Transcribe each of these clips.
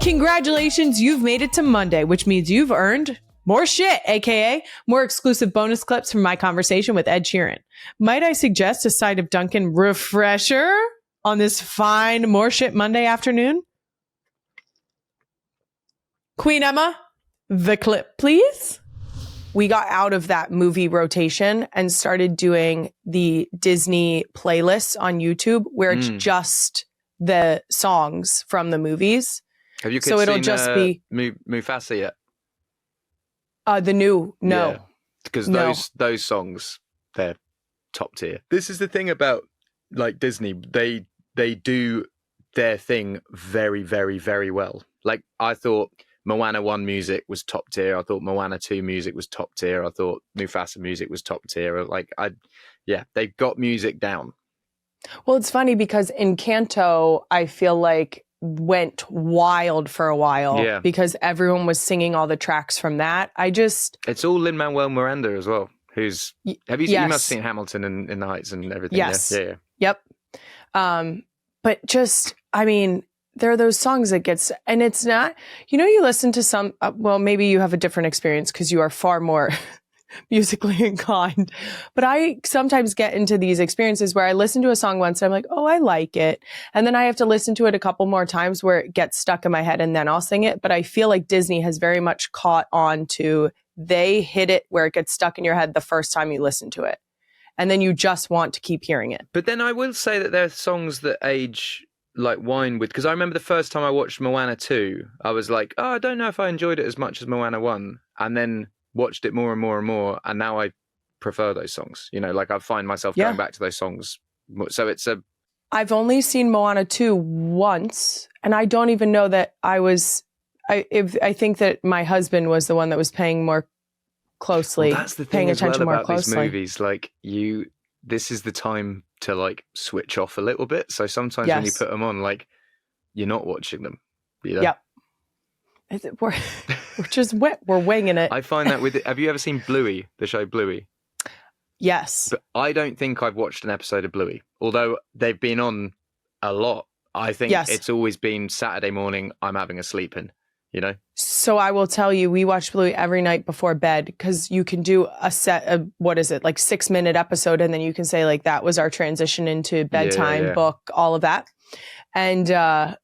Congratulations, you've made it to Monday, which means you've earned more shit, aka more exclusive bonus clips from my conversation with Ed Sheeran. Might I suggest a side of Dunkin refresher on this fine more shit Monday afternoon? Queen Emma, the clip, please. We got out of that movie rotation and started doing the Disney playlists on YouTube where it's just the songs from the movies. Have you so it'll seen just be Mufasa yet? The new, no. Yeah, because No. those songs, they're top tier. This is the thing about like Disney. They do their thing very, very, very well. Like I thought Moana 1 music was top tier. I thought Moana 2 music was top tier. I thought Mufasa music was top tier. They've got music down. Well, it's funny because Encanto, I feel like went wild for a while because everyone was singing all the tracks from that. It's all Lin-Manuel Miranda as well. You must have seen Hamilton and In the Heights and everything. Yes. Yeah. Yep. But just, I mean, there are those songs that gets, and it's not, you listen to some, well, maybe you have a different experience because you are far more musically inclined. But I sometimes get into these experiences where I listen to a song once and I'm like, oh, I like it. And then I have to listen to it a couple more times where it gets stuck in my head and then I'll sing it. But I feel like Disney has very much caught on to, they hit it where it gets stuck in your head the first time you listen to it. And then you just want to keep hearing it. But then I will say that there are songs that age like wine with, because I remember the first time I watched Moana 2, I was like, oh, I don't know if I enjoyed it as much as Moana 1. And then watched it more and more and more, and now I prefer those songs. I find myself going back to those songs. So I've only seen Moana 2 once, and I don't even know that I think that my husband was the one that was paying more closely. Well, that's the thing paying as well attention more about closely. these movies. Like this is the time to like switch off a little bit. So sometimes when you put them on, like you're not watching them. Yep. We're just we're winging it. I find that have you ever seen Bluey, the show Bluey? Yes. But I don't think I've watched an episode of Bluey, although they've been on a lot. I think it's always been Saturday morning, I'm having a sleep in, So I will tell you, we watch Bluey every night before bed because you can do a set of, 6-minute episode. And then you can say like, that was our transition into bedtime book, all of that. And,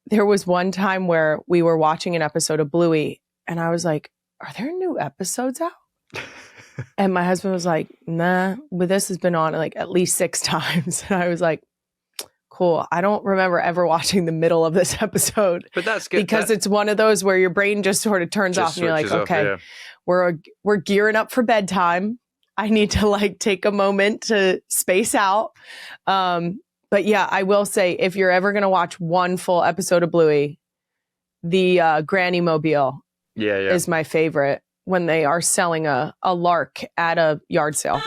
there was one time where we were watching an episode of Bluey and I was like, are there new episodes out? And my husband was like, nah, but this has been on like at least 6 times. And I was like, cool. I don't remember ever watching the middle of this episode. But that's good. Because it's one of those where your brain just sort of turns off and you're like, okay, we're gearing up for bedtime. I need to like take a moment to space out. But yeah, I will say, if you're ever going to watch one full episode of Bluey, the Granny Mobile is my favorite when they are selling a lark at a yard sale.